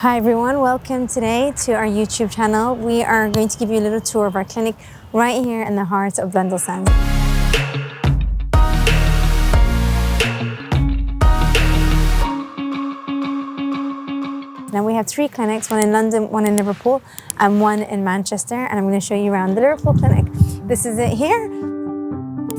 Hi everyone, welcome today to our YouTube channel. We are going to give you a little tour of our clinic right here in the heart of Blundell Sands. Now we have 3 clinics, one in London, one in Liverpool, and one in Manchester, and I'm going to show you around the Liverpool clinic. This is it here.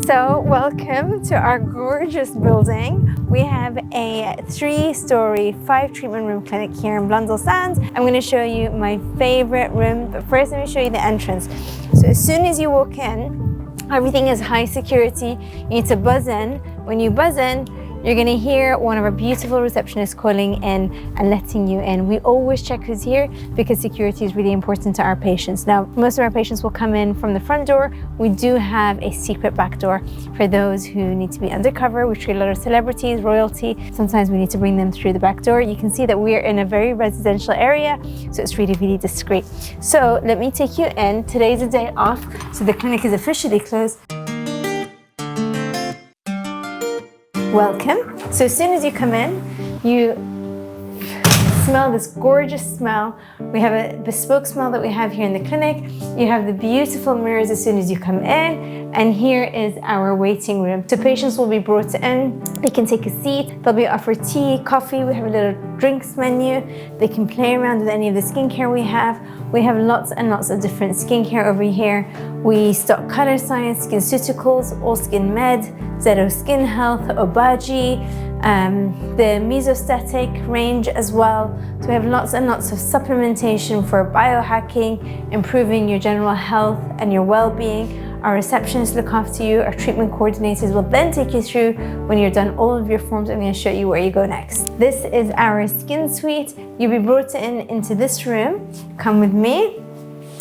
So welcome to our gorgeous building. We have a 3-story, 5-treatment room clinic here in Blundell Sands. I'm going to show you my favorite room, but first let me show you the entrance. So as soon as you walk in, everything is high security. You need to buzz in. When you buzz in, you're going to hear one of our beautiful receptionists calling in and letting you in. We always check who's here because security is really important to our patients. Now, most of our patients will come in from the front door. We do have a secret back door for those who need to be undercover. We treat a lot of celebrities, royalty. Sometimes we need to bring them through the back door. You can see that we're in a very residential area, so it's really, really discreet. So let me take you in. Today's a day off, so the clinic is officially closed. Welcome. So as soon as you come in, you smell this gorgeous smell. We have a bespoke smell that we have here in the clinic. You have the beautiful mirrors as soon as you come in. And here is our waiting room. So patients will be brought in. They can take a seat. They'll be offered tea, coffee. We have a little drinks menu. They can play around with any of the skincare we have. We have lots and lots of different skincare over here. We stock Color Science, SkinCeuticals, All Skin Med, Zero Skin Health, Obagi, the Mesostatic range as well. So we have lots and lots of supplementation for biohacking, improving your general health and your well-being. Our receptionists look after you. Our treatment coordinators will then take you through when you're done all of your forms. I'm going to show you where you go next. This is our skin suite. You'll be brought into this room. Come with me.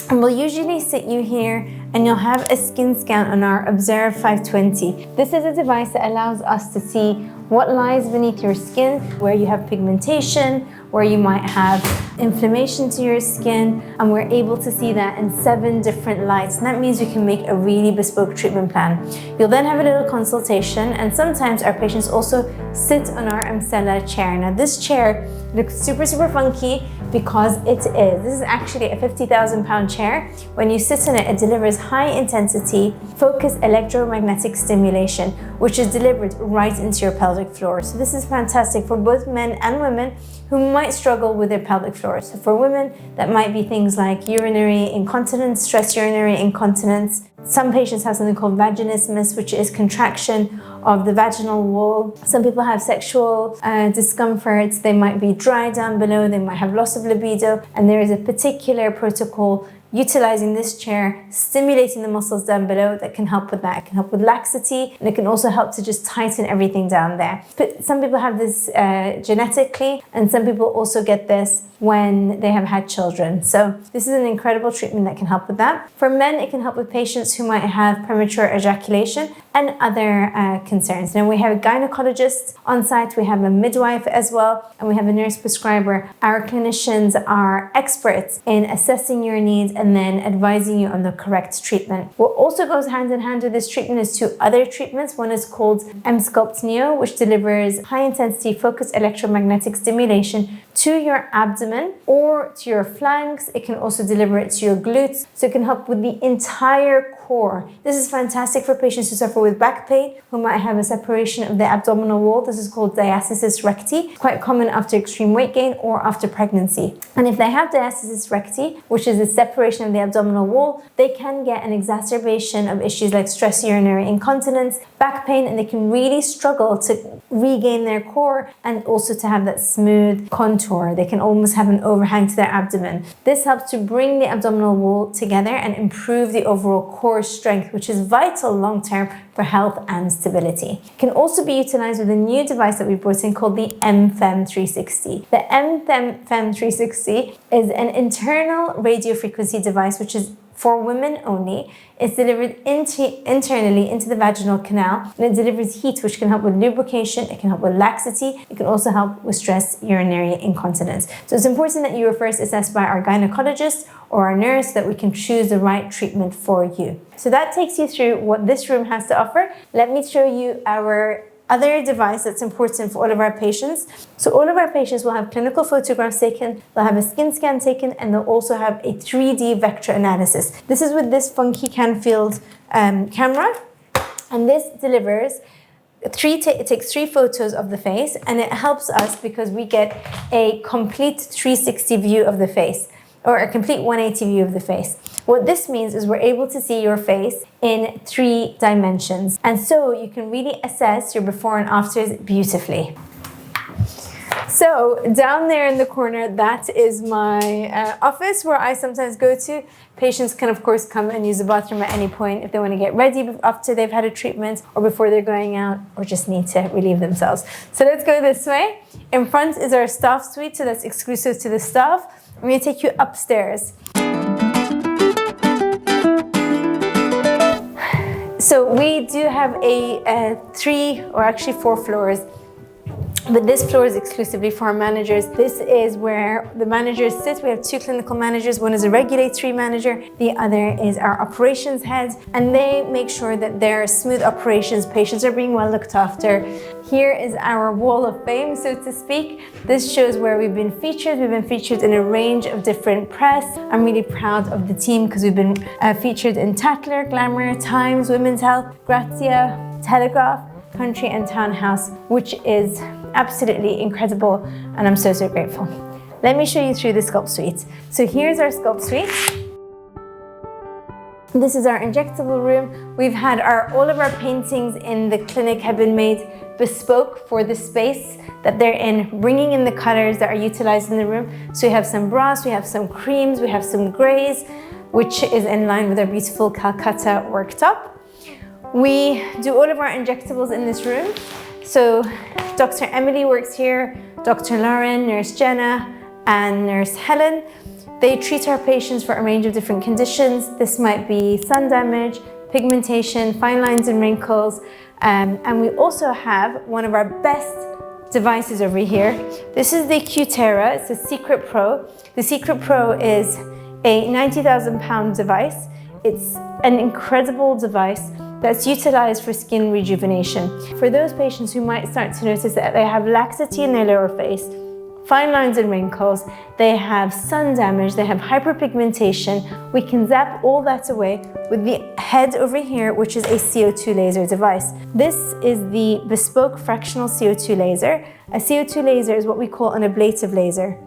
And we'll usually sit you here and you'll have a skin scan on our Observe 520. This is a device that allows us to see what lies beneath your skin, where you have pigmentation, where you might have inflammation to your skin, and we're able to see that in 7 different lights. And that means we can make a really bespoke treatment plan. You'll then have a little consultation, and sometimes our patients also sit on our Amsella chair. Now this chair looks super, super funky because it is. This is actually a 50,000 pound chair. When you sit in it, it delivers high intensity, focused electromagnetic stimulation, which is delivered right into your pelvic floor. So this is fantastic for both men and women who might struggle with their pelvic floor. So for women, that might be things like urinary incontinence, stress urinary incontinence. Some patients have something called vaginismus, which is contraction of the vaginal wall. Some people have sexual discomforts. They might be dry down below. They might have loss of libido. And there is a particular protocol utilizing this chair, stimulating the muscles down below that can help with that. It can help with laxity, and it can also help to just tighten everything down there. But some people have this genetically, and some people also get this when they have had children. So this is an incredible treatment that can help with that. For men, it can help with patients who might have premature ejaculation and other concerns. Now we have a gynecologist on site, we have a midwife as well, and we have a nurse prescriber. Our clinicians are experts in assessing your needs and then advising you on the correct treatment. What also goes hand in hand with this treatment is 2 other treatments. One is called M-Sculpt Neo, which delivers high intensity focused electromagnetic stimulation to your abdomen or to your flanks. It can also deliver it to your glutes, so it can help with the entire core. This is fantastic for patients who suffer with back pain, who might have a separation of the abdominal wall. This is called diastasis recti, quite common after extreme weight gain or after pregnancy. And if they have diastasis recti, which is a separation of the abdominal wall, they can get an exacerbation of issues like stress urinary incontinence, back pain, and they can really struggle to regain their core and also to have that smooth contour. They can almost have an overhang to their abdomen. This helps to bring the abdominal wall together and improve the overall core strength, which is vital long-term for health and stability. It can also be utilized with a new device that we brought in called the M-Fem 360. The M-Fem 360 is an internal radio frequency device, which is for women only. It's delivered internally into the vaginal canal, and it delivers heat, which can help with lubrication, it can help with laxity, it can also help with stress urinary incontinence. So it's important that you are first assessed by our gynecologist or our nurse so that we can choose the right treatment for you. So that takes you through what this room has to offer. Let me show you our other device that's important for all of our patients. So all of our patients will have clinical photographs taken, they'll have a skin scan taken, and they'll also have a 3D vector analysis. This is with this funky Canfield camera, and this delivers it takes 3 photos of the face, and it helps us because we get a complete 360 view of the face, or a complete 180 view of the face. What this means is we're able to see your face in 3 dimensions, and so you can really assess your before and afters beautifully. So down there in the corner, that is my office where I sometimes go to. Patients can of course come and use the bathroom at any point if they want to get ready after they've had a treatment, or before they're going out, or just need to relieve themselves. So let's go this way. In front is our staff suite, so that's exclusive to the staff. I'm going to take you upstairs. So we do have a 3 or actually 4 floors. But this floor is exclusively for our managers. This is where the managers sit. We have 2 clinical managers. One is a regulatory manager. The other is our operations head. And they make sure that there are smooth operations. Patients are being well looked after. Here is our wall of fame, so to speak. This shows where we've been featured. We've been featured in a range of different press. I'm really proud of the team because we've been featured in Tatler, Glamour, Times, Women's Health, Grazia, Telegraph, Country and Town House, which is absolutely incredible, and I'm so grateful. Let me show you through the sculpt suite. So here's our sculpt suite. This is our injectable room. We've had all of our paintings in the clinic have been made bespoke for the space that they're in, bringing in the colors that are utilized in the room. So we have some brass, we have some creams, we have some grays, which is in line with our beautiful Calcutta worktop. We do all of our injectables in this room. So Dr. Emily works here, Dr. Lauren, Nurse Jenna, and Nurse Helen. They treat our patients for a range of different conditions. This might be sun damage, pigmentation, fine lines and wrinkles. And we also have one of our best devices over here. This is the Cutera, it's a Secret Pro. The Secret Pro is a £90,000 device. It's an incredible device that's utilized for skin rejuvenation. For those patients who might start to notice that they have laxity in their lower face, fine lines and wrinkles, they have sun damage, they have hyperpigmentation, we can zap all that away with the head over here, which is a CO2 laser device. This is the bespoke fractional CO2 laser. A CO2 laser is what we call an ablative laser.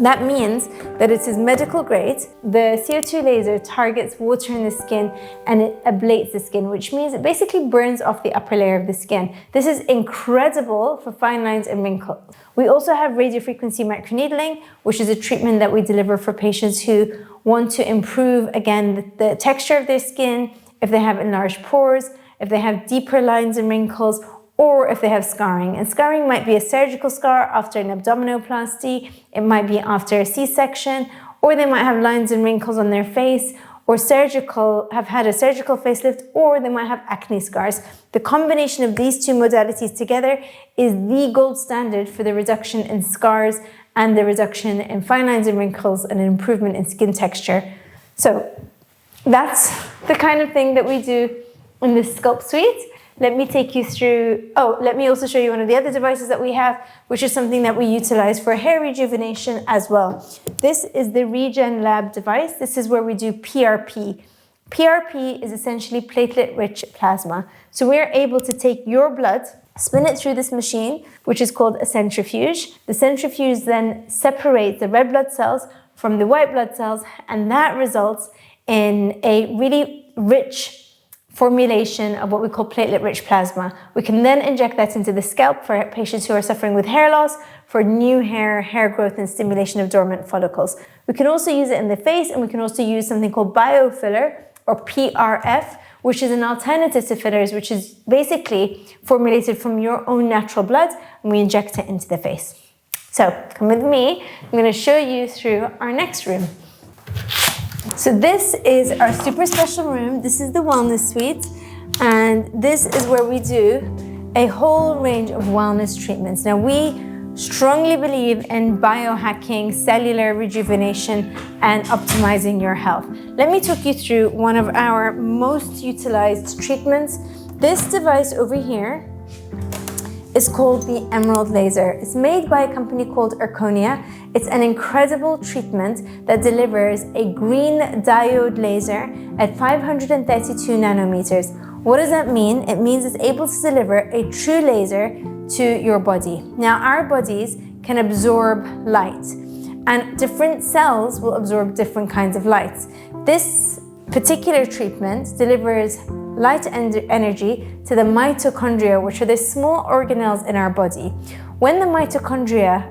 That means that it is medical grade. The CO2 laser targets water in the skin and it ablates the skin, which means it basically burns off the upper layer of the skin. This is incredible for fine lines and wrinkles. We also have radiofrequency microneedling, which is a treatment that we deliver for patients who want to improve, again, the texture of their skin, if they have enlarged pores, if they have deeper lines and wrinkles, or if they have scarring. And scarring might be a surgical scar after an abdominoplasty, it might be after a C-section, or they might have lines and wrinkles on their face, or have had a surgical facelift, or they might have acne scars. The combination of these 2 modalities together is the gold standard for the reduction in scars and the reduction in fine lines and wrinkles and an improvement in skin texture. So that's the kind of thing that we do in this sculpt suite. Let me take you through, let me also show you one of the other devices that we have, which is something that we utilize for hair rejuvenation as well. This is the Regen Lab device. This is where we do PRP. PRP is essentially platelet-rich plasma. So we're able to take your blood, spin it through this machine, which is called a centrifuge. The centrifuge then separates the red blood cells from the white blood cells, and that results in a really rich formulation of what we call platelet-rich plasma. We can then inject that into the scalp for patients who are suffering with hair loss, for new hair growth and stimulation of dormant follicles. We can also use it in the face, and we can also use something called biofiller, or PRF, which is an alternative to fillers, which is basically formulated from your own natural blood, and we inject it into the face. So come with me, I'm going to show you through our next room. So this is our super special room. This is the wellness suite, and this is where we do a whole range of wellness treatments. Now, we strongly believe in biohacking, cellular rejuvenation, and optimizing your health. Let me talk you through one of our most utilized treatments. This device over here is called the emerald laser. It's made by a company called Erconia. It's an incredible treatment that delivers a green diode laser at 532 nanometers. What does that mean? It means it's able to deliver a true laser to your body. Now, our bodies can absorb light, and different cells will absorb different kinds of lights. This particular treatment delivers light and energy to the mitochondria, which are the small organelles in our body. When the mitochondria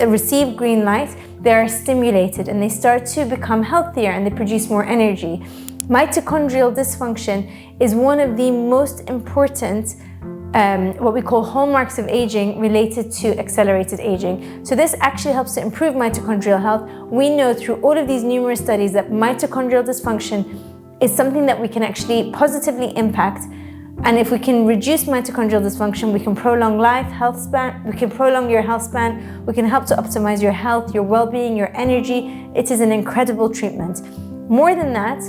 receive green light, they are stimulated and they start to become healthier and they produce more energy. Mitochondrial dysfunction is one of the most important what we call hallmarks of aging related to accelerated aging. So this actually helps to improve mitochondrial health. We know through all of these numerous studies that mitochondrial dysfunction is something that we can actually positively impact. And if we can reduce mitochondrial dysfunction, we can prolong health span, we can prolong your health span, we can help to optimize your health, your well-being, your energy. It is an incredible treatment. More than that,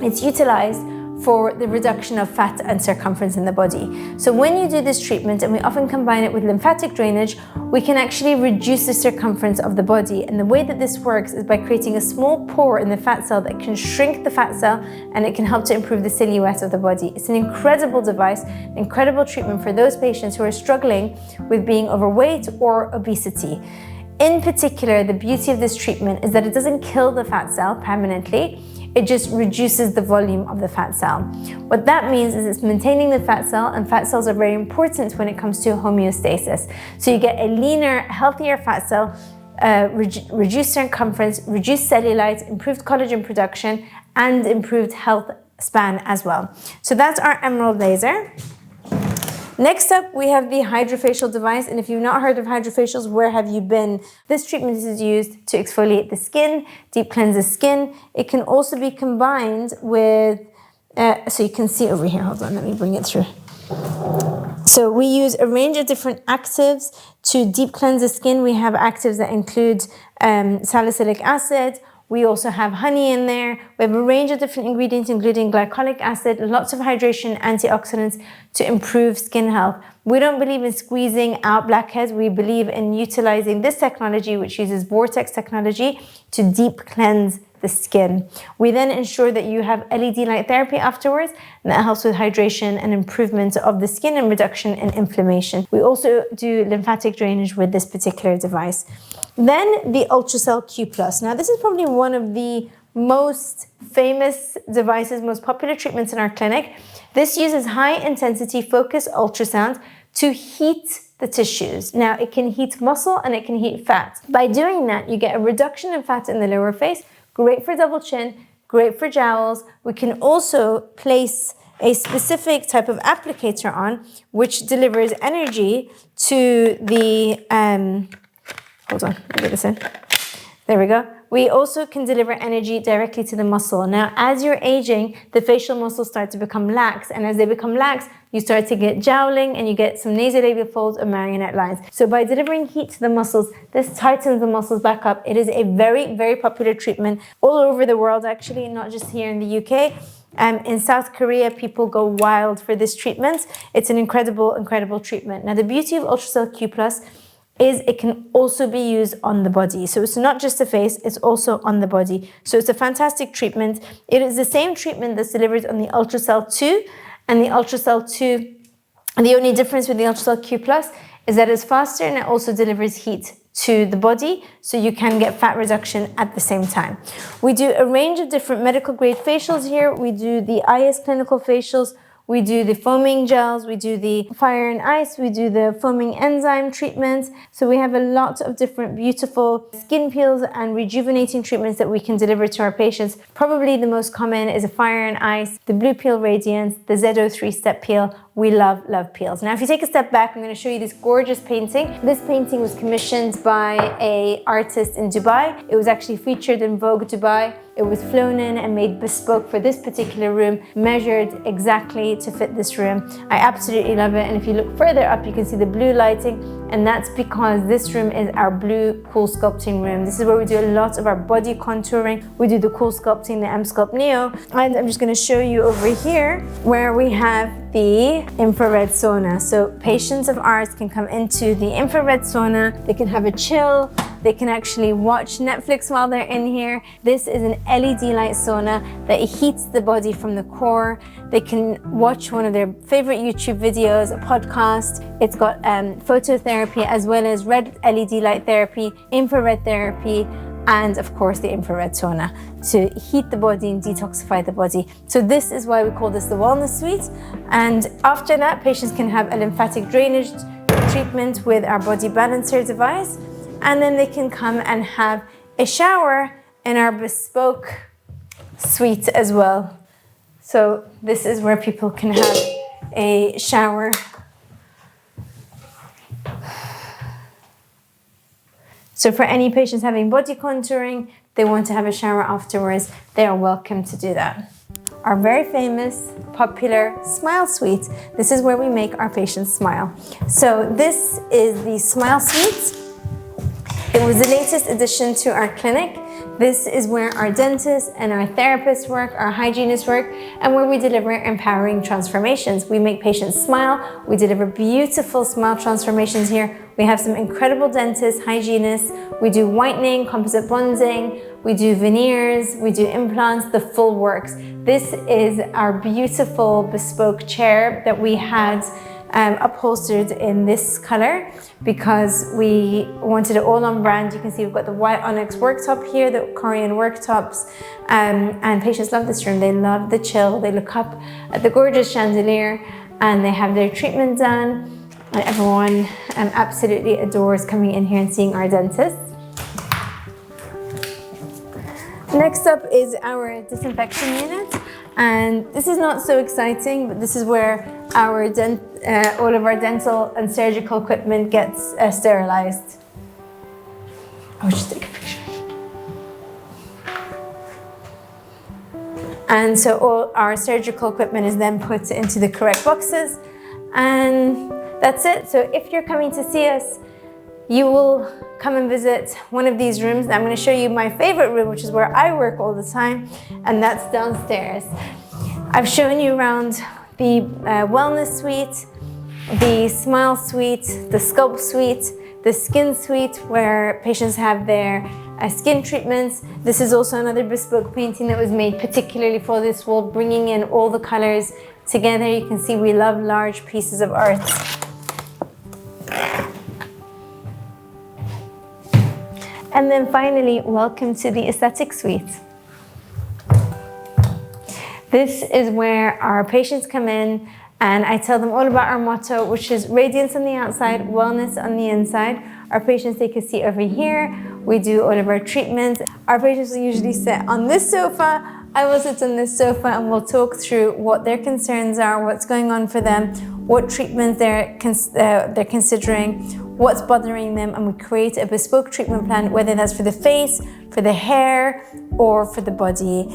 it's utilized for the reduction of fat and circumference in the body. So when you do this treatment, and we often combine it with lymphatic drainage, we can actually reduce the circumference of the body. And the way that this works is by creating a small pore in the fat cell that can shrink the fat cell, and it can help to improve the silhouette of the body. It's an incredible device, an incredible treatment for those patients who are struggling with being overweight or obesity. In particular, the beauty of this treatment is that it doesn't kill the fat cell permanently. It just reduces the volume of the fat cell. What that means is it's maintaining the fat cell, and fat cells are very important when it comes to homeostasis. So you get a leaner, healthier fat cell, reduced circumference, reduced cellulite, improved collagen production, and improved health span as well. So that's our emerald laser. Next up, we have the hydrofacial device, and if you've not heard of hydrofacials, where have you been? This treatment is used to exfoliate the skin, deep cleanse the skin. It can also be combined with, so you can see over here, hold on, let me bring it through. So we use a range of different actives to deep cleanse the skin. We have actives that include salicylic acid. We also have honey in there. We have a range of different ingredients, including glycolic acid, lots of hydration, antioxidants to improve skin health. We don't believe in squeezing out blackheads. We believe in utilizing this technology, which uses vortex technology, to deep cleanse the skin. We then ensure that you have LED light therapy afterwards, and that helps with hydration and improvement of the skin and reduction in inflammation. We also do lymphatic drainage with this particular device. Then the Ultracell Q+. Now this is probably one of the most famous devices, most popular treatments in our clinic. This uses high intensity focused ultrasound to heat the tissues. Now it can heat muscle and it can heat fat. By doing that, you get a reduction in fat in the lower face, great for double chin, great for jowls. We can also place a specific type of applicator on, which delivers energy to the, hold on, let me get this in. There we go. We also can deliver energy directly to the muscle. Now, as you're aging, the facial muscles start to become lax. And as they become lax, you start to get jowling and you get some nasolabial folds or marionette lines. So by delivering heat to the muscles, this tightens the muscles back up. It is a very, very popular treatment all over the world, actually, not just here in the UK. In South Korea, people go wild for this treatment. It's an incredible, incredible treatment. Now, the beauty of Ultracell Q+ is it can also be used on the body. So it's not just the face, it's also on the body. So it's a fantastic treatment. It is the same treatment that's delivered on the Ultracell 2 and the Ultracell 2. And the only difference with the Ultracell Q+ is that it's faster and it also delivers heat to the body, so you can get fat reduction at the same time. We do a range of different medical grade facials here. We do the IS clinical facials, we do the foaming gels, we do the fire and ice, we do the foaming enzyme treatments. So we have a lot of different beautiful skin peels and rejuvenating treatments that we can deliver to our patients. Probably the most common is a fire and ice, the blue peel radiance, the ZO3 step peel. We love, love peels. Now, if you take a step back, I'm going to show you this gorgeous painting. This painting was commissioned by an artist in Dubai. It was actually featured in Vogue Dubai. It was flown in and made bespoke for this particular room, measured exactly to fit this room. I absolutely love it. And if you look further up, you can see the blue lighting, and that's because this room is our blue cool sculpting room. This is where we do a lot of our body contouring. We do the cool sculpting, the M-Sculpt Neo. And I'm just gonna show you over here where we have the infrared sauna. So patients of ours can come into the infrared sauna, they can have a chill, they can actually watch Netflix while they're in here. This is an LED light sauna that heats the body from the core. They can watch one of their favorite YouTube videos, a podcast. It's got phototherapy as well as red LED light therapy, infrared therapy, and of course the infrared sauna to heat the body and detoxify the body. So this is why we call this the wellness suite. And after that, patients can have a lymphatic drainage treatment with our body balancer device. And then they can come and have a shower in our bespoke suite as well. So this is where people can have a shower. So for any patients having body contouring, they want to have a shower afterwards, they are welcome to do that. Our very famous, popular Smile Suite. This is where we make our patients smile. So this is the Smile Suite. It was the latest addition to our clinic. This is where our dentists and our therapists work, our hygienists work, and where we deliver empowering transformations. We make patients smile. We deliver beautiful smile transformations here. We have some incredible dentists, hygienists. We do whitening, composite bonding. We do veneers. We do implants, the full works. This is our beautiful bespoke chair that we had upholstered in this color because we wanted it all on brand. You can see we've got the white onyx worktop here, the Korean worktops, and patients love this room. They love the chill. They look up at the gorgeous chandelier and they have their treatment done. And everyone absolutely adores coming in here and seeing our dentist. Next up is our disinfection unit. And this is not so exciting, but this is where our all of our dental and surgical equipment gets sterilized. I'll just take a picture. And so all our surgical equipment is then put into the correct boxes, and that's it. So if you're coming to see us, you will come and visit one of these rooms. I'm going to show you my favorite room, which is where I work all the time, and that's downstairs. I've shown you around the wellness suite, the smile suite, the sculpt suite, the skin suite where patients have their skin treatments. This is also another bespoke painting that was made particularly for this wall, bringing in all the colors together. You can see we love large pieces of art. And then finally, welcome to the aesthetic suite. This is where our patients come in and I tell them all about our motto, which is radiance on the outside, wellness on the inside. Our patients take a seat over here. We do all of our treatments. Our patients will usually sit on this sofa. I will sit on this sofa and we'll talk through what their concerns are, what's going on for them, what treatments they're considering, what's bothering them, and we create a bespoke treatment plan, whether that's for the face, for the hair, or for the body.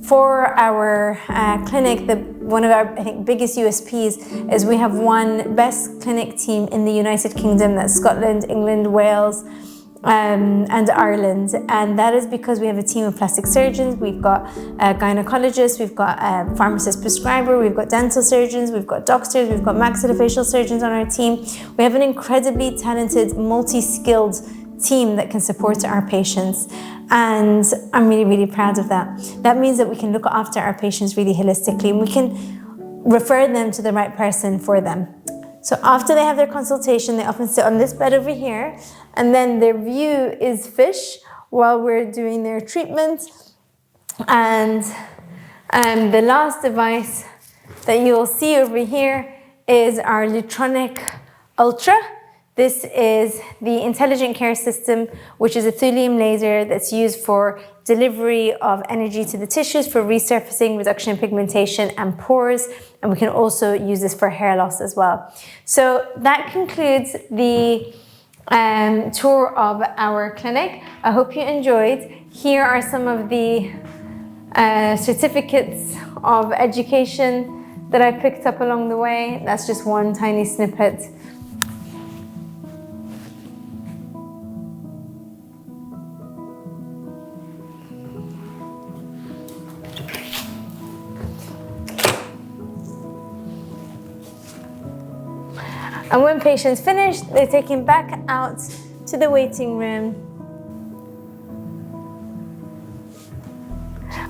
For our clinic, one of our, I think, biggest USPs is we have one best clinic team in the United Kingdom. That's Scotland, England, Wales, and Ireland. And that is because we have a team of plastic surgeons, we've got a gynecologist, we've got a pharmacist prescriber, we've got dental surgeons, we've got doctors, we've got maxillofacial surgeons on our team. We have an incredibly talented, multi-skilled team that can support our patients. And I'm really, really proud of that. That means that we can look after our patients really holistically and we can refer them to the right person for them. So after they have their consultation, they often sit on this bed over here, and then their view is fish while we're doing their treatment. And the last device that you'll see over here is our Lutronic Ultra. This is the intelligent care system, which is a thulium laser that's used for delivery of energy to the tissues for resurfacing, reduction in pigmentation and pores. And we can also use this for hair loss as well. So that concludes the tour of our clinic. I hope you enjoyed. Here are some of the certificates of education that I picked up along the way. That's just one tiny snippet. And when patients finish, they're taken back out to the waiting room.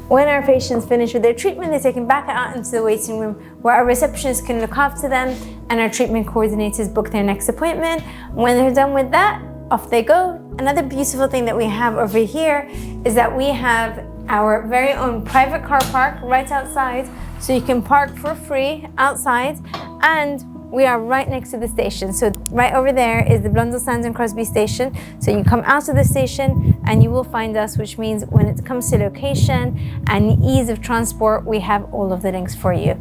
When our patients finish with their treatment, they're taken back out into the waiting room where our receptionists can look after them and our treatment coordinators book their next appointment. When they're done with that, off they go. Another beautiful thing that we have over here is that we have our very own private car park right outside, so you can park for free outside, and we are right next to the station. So right over there is the Blundell Sands and Crosby station. So you come out of the station and you will find us, which means when it comes to location and ease of transport, we have all of the links for you.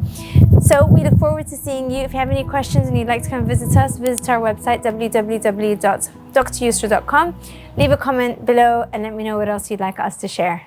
So we look forward to seeing you. If you have any questions and you'd like to come visit us, visit our website, www.dryusra.com. Leave a comment below and let me know what else you'd like us to share.